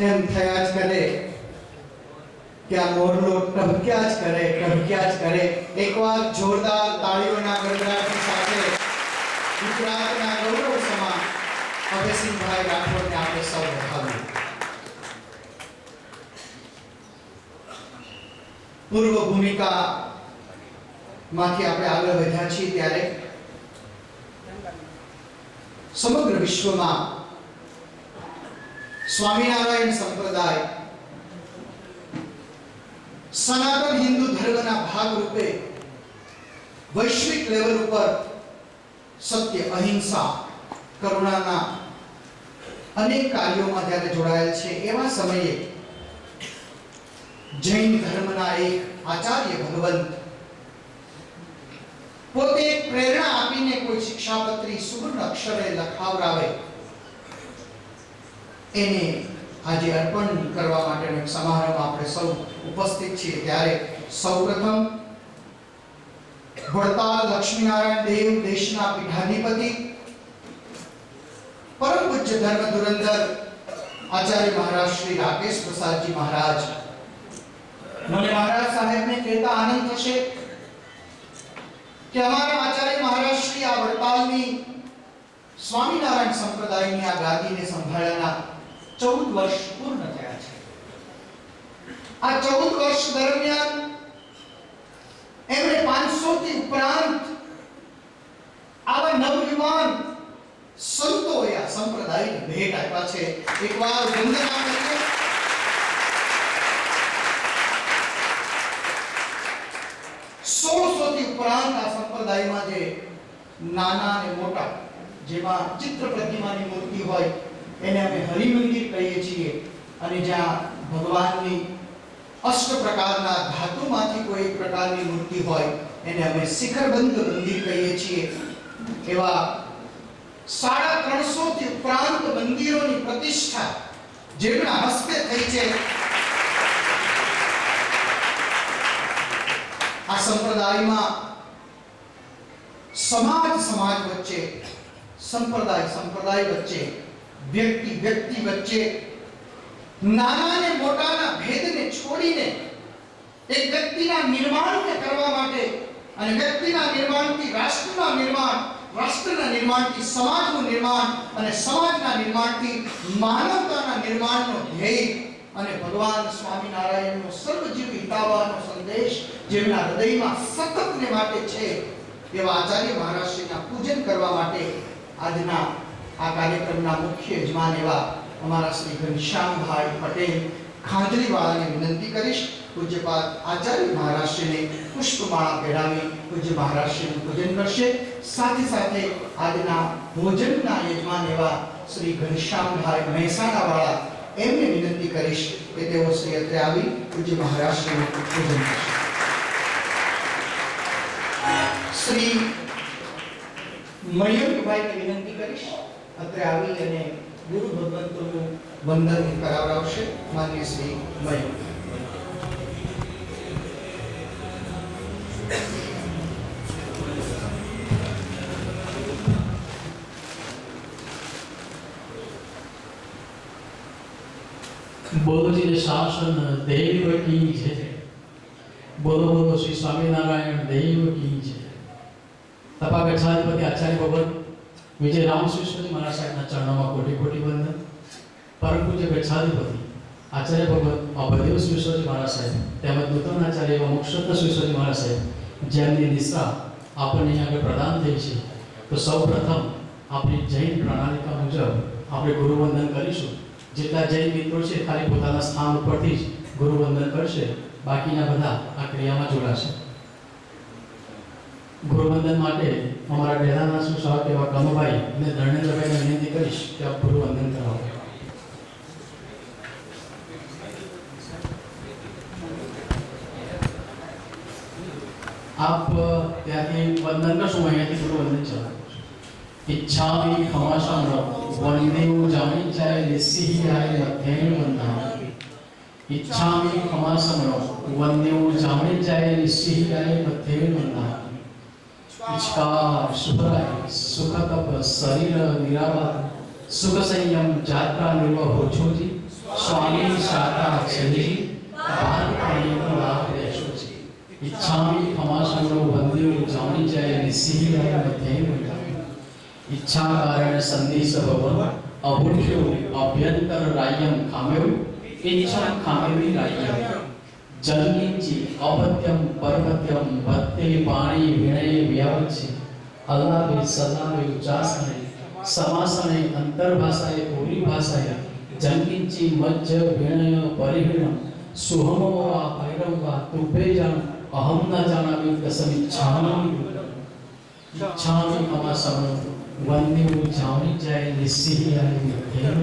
એમ થયા જ કરે કે આ મોરલો ટહક્યા જ કરે. એકવાર જોરદાર તાળીઓના ગડગડાટની સાથે ગુજરાતના ગૌરવ સમા અભયસિંહભાઈ રાઠોડને આપણે સૌ વધાવ્યું. પૂર્વ ભૂમિકા માંથી આપણે આગળ વધ્યા છીએ ત્યારે સમગ્ર વિશ્વમાં સ્વામિનારાયણ સંપ્રદાય સનાતન હિન્દુ ધર્મના ભાગરૂપે વૈશ્વિક લેવલ ઉપર સત્ય, અહિંસા, કરુણાના અનેક કાર્યોમાં જ્યારે જોડાયેલ છે, એવા સમયે જૈન ધર્મના એક આચાર્ય ભગવંત પોતે પ્રેરણા આપીને કોઈ શિક્ષાપત્રી સુવર્ણ અક્ષરે લખાવરાવે એને આજે અર્પણ કરવા માટેનો એક સમારંભ આપણે સૌ ઉપસ્થિત છીએ. ત્યારે સૌપ્રથમ વડતાલ લક્ષ્મીનારાયણ દેવ દેશના પીઠાધિપતિ પરમ પૂજ્ય ધર્મ ધુરંધર આચાર્ય મહારાજ શ્રી રાકેશ પ્રસાદજી મહારાજ, મને મહારાજ સાહેબને કહેતા આનંદ થશે કે અમારા આચાર્ય મહારાજ શ્રી આ વડતાલની સ્વામિનારાયણ સંપ્રદાયની આ ગાદીને સંભાળ્યાના 14 વર્ષ પૂર્ણ થયા છે. આ 14 વર્ષ દરમિયાન એમણે 500 થી ઉપરાંત આવા નવયુવાન સંતોએ આ સંપ્રદાયને ભેટ આપ્યા છે. એકવાર વંદના કરીએ. સોળસોથી ઉપરાંત આ સંપ્રદાયમાં જે નાના અને મોટા, જેમાં ચિત્ર પ્રતિમાની મૂર્તિ હોય એને અમે હરિમંદિર કહીએ છીએ, અને જ્યાં ભગવાનની અષ્ટ પ્રકારના ધાતુમાંથી કોઈ એક પ્રકારની મૂર્તિ હોય એને અમે શિખરબંધ મંદિર કહીએ છીએ. એવા 350 થી ઉપરાંત મંદિરોની પ્રતિષ્ઠા જેમના હસ્તે થઈ છે. આ સંપ્રદાયમાં સમાજ વચ્ચે, સંપ્રદાય વચ્ચે, વ્યક્તિ વચ્ચે નાના અને મોટાના ભેદને છોડીને એક વ્યક્તિના નિર્માણને કરવા માટે અને વ્યક્તિના નિર્માણથી રાષ્ટ્રના નિર્માણ, રાષ્ટ્રના નિર્માણથી સમાજનું નિર્માણ અને સમાજના નિર્માણથી માનવતાના નિર્માણનો ધ્યેય અને ભગવાન સ્વામિનારાયણનો સર્વજીવ હિતાવવાનો સંદેશ જેમના હૃદયમાં સતતને માટે છે, એવા આચાર્ય મહારાજશ્રીના પૂજન કરવા માટે આજના આ કાર્યક્રમના મુખ્ય યજમાન એવા અમારા શ્રી ઘનશ્યામભાઈ પટેલ ખાંજલીવાળાને વિનંતી કરીશ. પૂજ્યપાદ આચાર્ય મહારાજશ્રીને પુષ્પમાળા પહેરાવી પૂજ્ય મહારાજશ્રીનું પૂજન કરશે. સાથે સાથે આજના ભોજનના યજમાન એવા શ્રી ઘનશ્યામભાઈ મહેસાણાવાળા એમને વિનંતી કરીશ કે તેઓ શ્રી અત્રે આવી પૂજ્ય મહારાજશ્રીનું પૂજન કરશે. શ્રી મયંકભાઈને વિનંતી કરીશ અત્રે આવી અને ગુરુ ભગવંતોનું વંદન કરાવડાવશે. માન્ય શ્રી મયંક. બોલો जी शासन देव की जय. बोलो बोलो श्री स्वामीनारायण देव की जय. तपा गच्छाधिपति आचार्य भगवत विजय राम श्री महाराज साहेबના ચરણોમાં કોટી કોટી વંદન. પરમ પૂજ્ય ગચ્છાધિપતિ આચાર્ય ભગવત અભયદેવ શ્રી મહારાજ સાહેબ તેમજ નૂતન આચાર્ય એવા મોક્ષરત્ન શ્રી મહારાજ સાહેબ જેમની નિષ્ઠા આપણને આગળ પ્રદાન થઈ છે, તો સૌપ્રથમ આપણી જૈન પ્રણાલિકા મુજબ આપણે ગુરુવંદન કરીશું. જેટલા જૈન મિત્રો છે ખાલી પોતાના સ્થાન ઉપરથી જ ગુરુવંદન કરશે, બાકીના બધા આ ક્રિયામાં જોડાશે. ગુરુવંદન માટે અમારા ડેરાના સુશાસક એવા કનુભાઈ અને ધર્મેન્દ્રભાઈને વિનંતી કરીશ કે આપ ગુરુવંદન કરાવો. આપ ત્યાંથી વંદન કરશો, અહીંયાથી ગુરુવંદન ચલાવો. इच्छामि खमाशं वंदेव जानी जाय निस्सिहाय मध्येन वंदना. इच्छामि खमाशं वंदेव जानी जाय निस्सिहाय मध्येन वंदना. इच्छा शुभराय सुखतप शरीर निरावा सुख संयम जात्रा निर्वह हो छोजी स्वामी शाता छेजी बाल पाणी लाभ लेशो छी इच्छामी खमासनो वंद्यो जानी जाय निसीला मध्यम इच्छा कारण संदेश भवन अभुख्यो अभ्यंतर रायम खामेव इच्छा खामेवी रायम जन्मिंची अपत्यम परपत्यम भत्ते पाणी विनय व्यावच्छी अल्लाह सल्लाह उच्चासने समासने अंतर्भाषाए पूरी भाषाए जन्मिंची मज्ज विनय परिविणम सुहमो वा भैरव वा तुभ्ये जान अहम न जानामि तस्मिच्छामि इच्छामि मम समनो वन्यो जानी जाय निस्सियाय मध्यम